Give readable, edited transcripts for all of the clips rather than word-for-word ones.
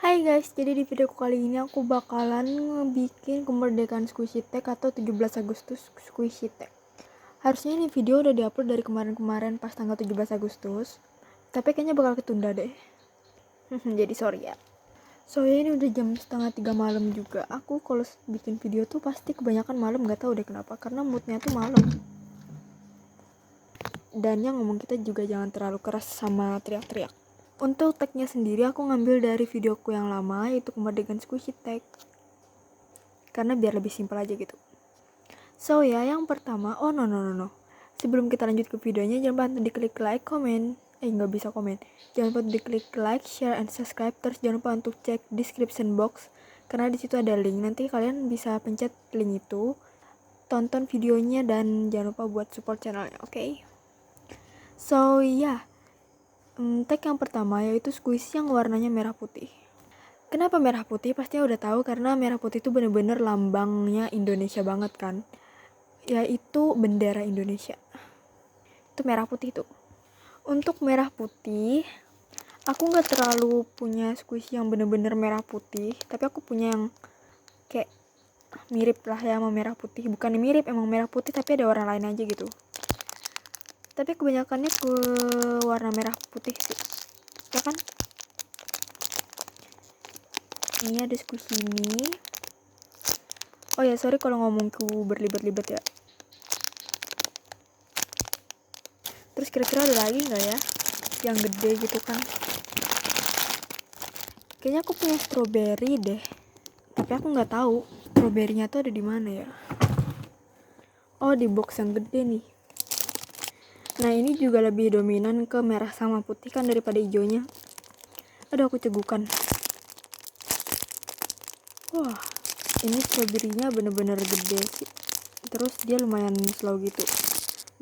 Hai guys, jadi di video kali ini aku bakalan ngebikin kemerdekaan Squishy Tech atau 17 Agustus Squishy Tech. Harusnya ini video udah diupload dari kemarin-kemarin pas tanggal 17 Agustus, tapi kayaknya bakal ketunda deh. Jadi sorry ya. Soalnya ini udah jam setengah 3 malam juga. Aku kalau bikin video tuh pasti kebanyakan malam, gak tahu deh kenapa, karena moodnya tuh malam. Dan yang ngomong kita juga jangan terlalu keras sama teriak-teriak. Untuk tagnya sendiri aku ngambil dari videoku yang lama, yaitu kemerdekaan Squishy Tech, karena biar lebih simpel aja gitu. So ya, yang pertama, no. Sebelum kita lanjut ke videonya, jangan lupa untuk diklik like, komen. Nggak bisa komen. Jangan lupa untuk diklik like, share, and subscribe. Terus jangan lupa untuk cek description box, karena di situ ada link. Nanti kalian bisa pencet link itu, tonton videonya, dan jangan lupa buat support channelnya, oke? So ya, tag yang pertama yaitu Squishy yang warnanya merah putih. Kenapa merah putih? Pasti udah tahu karena merah putih itu bener-bener lambangnya Indonesia banget kan. Yaitu bendera Indonesia. Itu merah putih tuh. Untuk merah putih, aku nggak terlalu punya Squishy yang bener-bener merah putih, tapi aku punya yang kayak mirip lah ya sama merah putih. Bukan mirip, emang merah putih tapi ada warna lain aja gitu. Tapi kebanyakannya ke warna merah putih sih, ya kan? Ini ada Squishy ini. Oh ya, sorry kalau ngomongku berlibat-libat ya. Terus kira-kira ada lagi nggak ya yang gede gitu kan? Kayaknya aku punya strawberry deh, tapi aku nggak tahu strawberry-nya tuh ada di mana ya. Oh, di box yang gede nih. Nah, ini juga lebih dominan ke merah sama putih kan daripada hijaunya. Aduh, aku cegukan. Wah, ini strawberry-nya bener-bener gede sih. Terus dia lumayan slow gitu.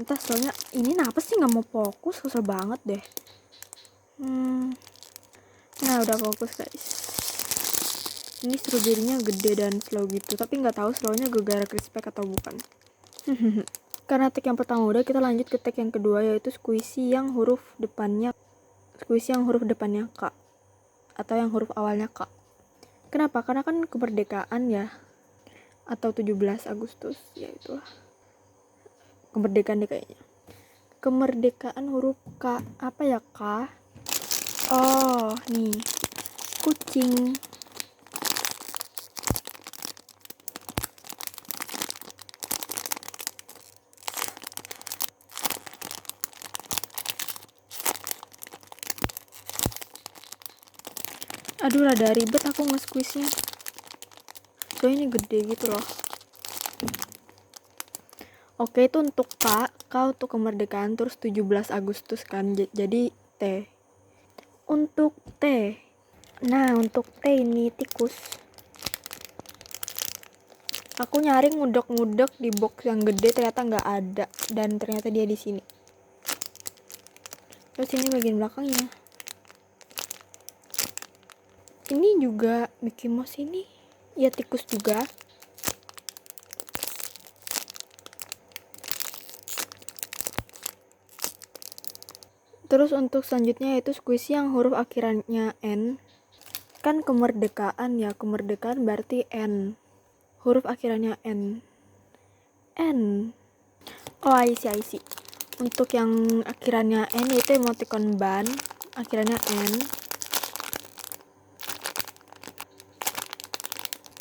Entah, soalnya ini kenapa sih nggak mau fokus, kesel banget deh. Nah, udah fokus guys. Ini strawberry-nya gede dan slow gitu, tapi nggak tahu slownya gara-gara crispek atau bukan. Karena tag yang pertama udah, kita lanjut ke tag yang kedua, yaitu Squishy yang huruf depannya K atau yang huruf awalnya K. Kenapa? Karena kan kemerdekaan ya, atau 17 Agustus, ya itulah. Kemerdekaan deh kayaknya. Kemerdekaan huruf K, apa ya K? Oh, nih. Kucing. Aduh, rada ribet aku nge-squeeze-nya. Soalnya ini gede gitu loh. Oke, itu untuk K untuk kemerdekaan, terus 17 Agustus kan. Jadi T. Untuk T. Nah, untuk T ini tikus. Aku nyari ngudek-ngudek di box yang gede, ternyata nggak ada, dan ternyata dia di sini. Terus ini bagian belakangnya. Ini juga Mickey Mouse ini. Ya, tikus juga. Terus untuk selanjutnya yaitu Squishy yang huruf akhirannya N. Kan kemerdekaan ya, kemerdekaan berarti N. Huruf akhirannya N. N. Oh, I see. Untuk yang akhirannya N itu emoticon ban, akhirannya N.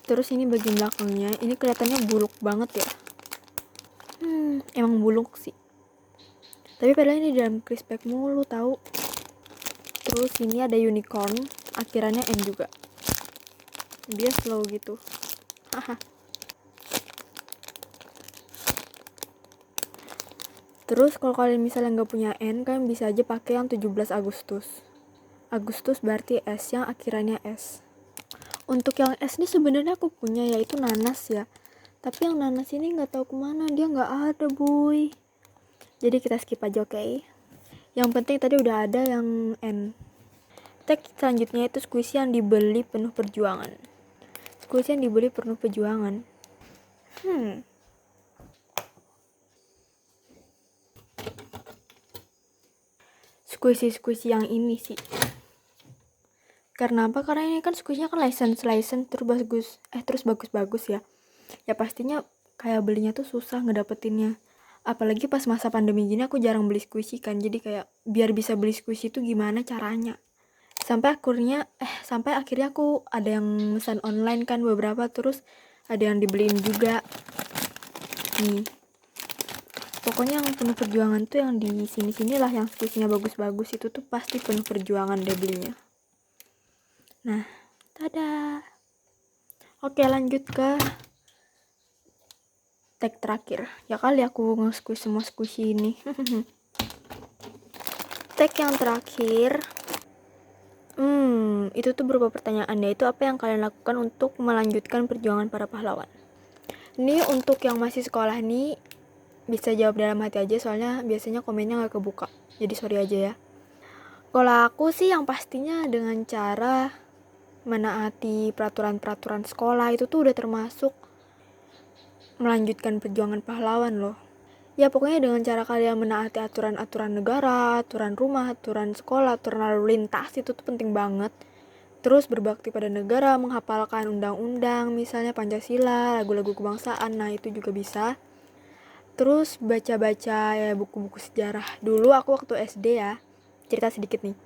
Terus ini bagian belakangnya, ini kelihatannya buluk banget ya. Emang buluk sih. Tapi padahal ini dalam crispek mulu tahu. Terus ini ada unicorn, akhirannya N juga. Dia slow gitu. Haha. Terus kalau kalian misalnya nggak punya N, kalian bisa aja pakai yang 17 Agustus. Agustus berarti S, yang akhirannya S. Untuk yang S ini sebenarnya aku punya, yaitu nanas ya. Tapi yang nanas ini nggak tahu kemana, dia nggak ada boy. Jadi kita skip aja, oke? Yang penting tadi udah ada yang N. Tag selanjutnya itu Squishy yang dibeli penuh perjuangan. Squishy yang dibeli penuh perjuangan. Squishy yang ini sih. Karena apa? Karena ini kan squishnya kan license terus bagus ya. Ya pastinya kayak belinya tuh susah ngedapetinnya. Apalagi pas masa pandemi gini aku jarang beli squishy kan. Jadi kayak biar bisa beli squishy itu gimana caranya? Sampai akhirnya aku ada yang pesan online kan beberapa, terus ada yang dibeliin juga. Nih. Pokoknya yang penuh perjuangan tuh yang di sini-sinilah, yang squishy-nya bagus-bagus itu tuh pasti penuh perjuangan deh belinya. Nah, tada. Oke, lanjut ke tag terakhir. Ya kali aku nge-squish semua squishy ini. Tag yang terakhir. Itu tuh berupa pertanyaan, yaitu apa yang kalian lakukan untuk melanjutkan perjuangan para pahlawan. Ini untuk yang masih sekolah nih bisa jawab dalam hati aja, soalnya biasanya komennya gak kebuka. Jadi sorry aja ya. Kalau aku sih yang pastinya dengan cara menaati peraturan-peraturan sekolah itu tuh udah termasuk melanjutkan perjuangan pahlawan loh. Ya pokoknya dengan cara kalian menaati aturan-aturan negara, aturan rumah, aturan sekolah, aturan lalu lintas itu tuh penting banget. Terus berbakti pada negara, menghafalkan undang-undang, misalnya Pancasila, lagu-lagu kebangsaan, nah itu juga bisa. Terus baca-baca ya buku-buku sejarah. Dulu aku waktu SD ya, cerita sedikit nih.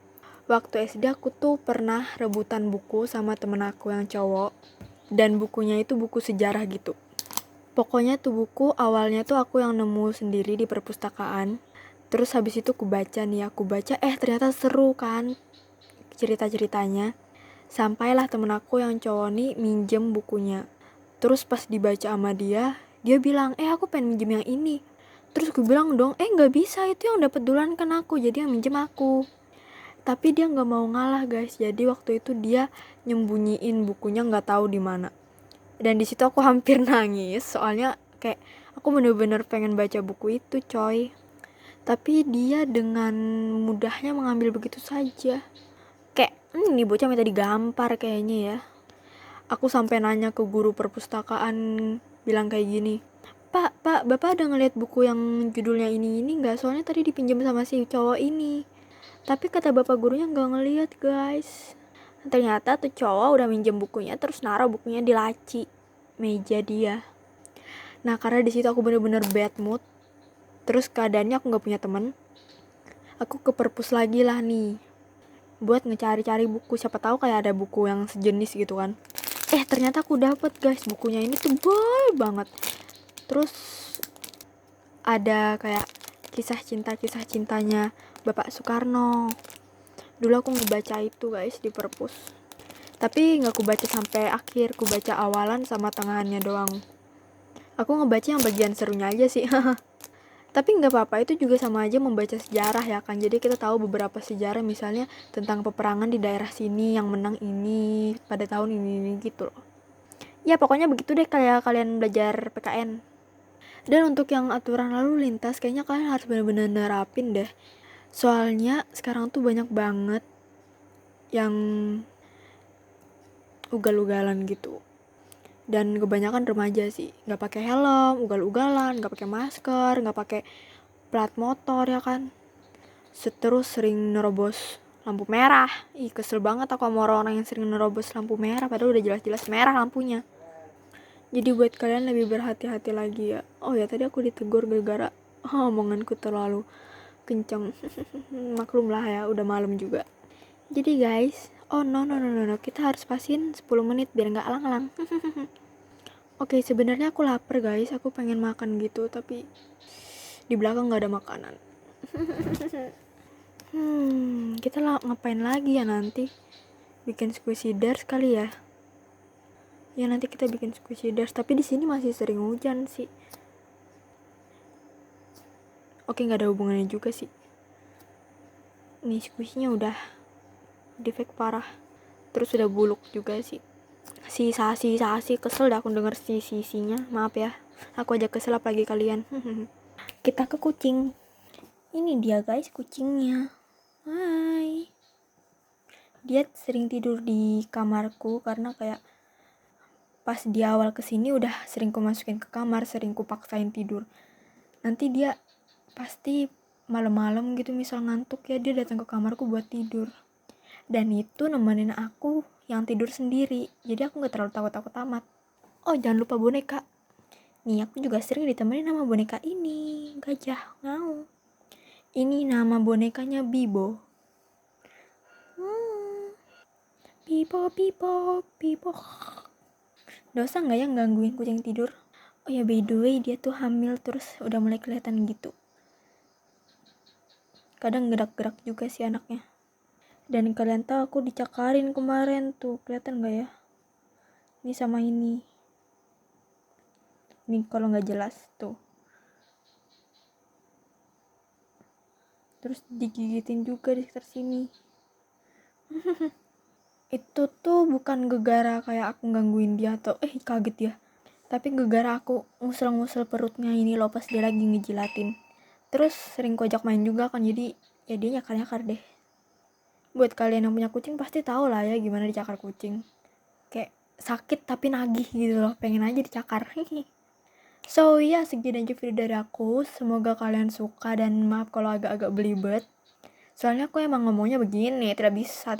Waktu SD aku tuh pernah rebutan buku sama temen aku yang cowok. Dan bukunya itu buku sejarah gitu. Pokoknya tuh buku awalnya tuh aku yang nemu sendiri di perpustakaan. Terus habis itu aku baca ternyata seru kan cerita-ceritanya. Sampailah temen aku yang cowok nih minjem bukunya. Terus pas dibaca sama dia bilang, aku pengen minjem yang ini. Terus gue bilang dong, gak bisa, itu yang dapat duluan kan aku, jadi yang minjem aku. Tapi dia gak mau ngalah guys, jadi waktu itu dia nyembunyiin bukunya gak tahu di mana. Dan di situ aku hampir nangis, soalnya kayak aku bener-bener pengen baca buku itu coy. Tapi dia dengan mudahnya mengambil begitu saja. Kayak ini bocah minta digampar kayaknya ya. Aku sampai nanya ke guru perpustakaan, bilang kayak gini, Pak, Bapak ada ngeliat buku yang judulnya ini nggak? Soalnya tadi dipinjam sama si cowok ini. Tapi kata bapak gurunya nggak ngeliat guys. Ternyata tuh cowok udah minjem bukunya, terus naruh bukunya di laci meja dia. Nah karena di situ aku bener-bener bad mood. Terus keadaannya aku nggak punya temen. Aku ke perpus lagi lah nih, buat ngecari-cari buku, siapa tahu kayak ada buku yang sejenis gitu kan. Ternyata aku dapet guys, bukunya ini tebal banget. Terus ada kayak kisah cintanya Bapak Soekarno. Dulu aku ngebaca itu guys di perpus. Tapi gak aku baca sampai akhir, aku baca awalan sama tengahannya doang. Aku ngebaca yang bagian serunya aja sih. Tapi nggak apa-apa, itu juga sama aja membaca sejarah ya kan. Jadi kita tahu beberapa sejarah, misalnya tentang peperangan di daerah sini yang menang ini pada tahun ini gitu loh. Ya pokoknya begitu deh kayak kalian belajar PKN. Dan untuk yang aturan lalu lintas kayaknya kalian harus benar-benar nerapin deh. Soalnya sekarang tuh banyak banget yang ugal-ugalan gitu. Dan kebanyakan remaja sih, nggak pakai helm, ugal-ugalan, nggak pakai masker, nggak pakai plat motor ya kan. Terus sering nerobos lampu merah. Kesel banget aku sama orang-orang yang sering nerobos lampu merah padahal udah jelas-jelas merah lampunya. Jadi buat kalian lebih berhati-hati lagi ya. Oh ya, tadi aku ditegur gara-gara omonganku terlalu kenceng. Maklum lah ya, udah malam juga. Jadi guys, no, kita harus pasin 10 menit biar gak alang-alang. Oke, sebenarnya aku lapar guys, aku pengen makan gitu, tapi di belakang gak ada makanan. Kita ngapain lagi ya nanti? Bikin squishy dars kali ya? Ya nanti kita bikin squishy dars, tapi di sini masih sering hujan sih. Oke, nggak ada hubungannya juga sih. Nih squishy-nya udah defect parah, terus udah buluk juga sih. Sisa kesel dah aku denger sisinya. Maaf ya, aku aja kesel apalagi kalian. Kita ke kucing. Ini dia guys kucingnya. Hai. Dia sering tidur di kamarku karena kayak pas di awal kesini udah sering ku masukin ke kamar, sering ku paksain tidur. Nanti dia pasti malam-malam gitu misal ngantuk ya, dia datang ke kamarku buat tidur. Dan itu nemenin aku yang tidur sendiri, jadi aku gak terlalu takut-takut amat. Oh jangan lupa boneka. Nih aku juga sering ditemenin sama boneka ini, gajah ngau. Ini nama bonekanya Bibo. Bibo, Bibo, Bibo. Dosa gak ya gangguin kucing tidur? Oh ya by the way, dia tuh hamil terus udah mulai kelihatan gitu. Kadang gerak-gerak juga sih anaknya. Dan kalian tahu aku dicakarin kemarin tuh, kelihatan gak ya? Ini sama ini. Nih kalau nggak jelas tuh. Terus digigitin juga di sekitar sini. Itu tuh bukan gegara kayak aku gangguin dia atau kaget ya. Tapi gegara aku ngusel-ngusel perutnya ini loh pas dia lagi ngejilatin. Terus sering kojak main juga kan, jadi ya dia nyakar-nyakar deh. Buat kalian yang punya kucing pasti tahu lah ya gimana dicakar kucing. Kayak sakit tapi nagih gitu loh, pengen aja dicakar. So ya segini aja video dari aku. Semoga kalian suka dan maaf kalau agak-agak belibet. Soalnya aku emang ngomongnya begini, tidak bisa.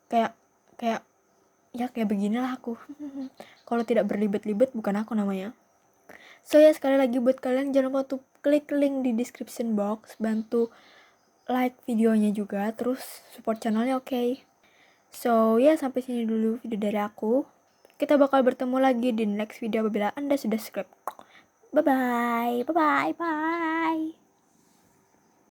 Kayak kayak beginilah aku. Kalau tidak berlibet-libet bukan aku namanya. So ya sekali lagi buat kalian jangan lupa tuh klik link di description box, bantu like videonya juga, terus support channelnya, oke? So ya sampai sini dulu video dari aku. Kita bakal bertemu lagi di next video apabila Anda sudah subscribe. Bye bye.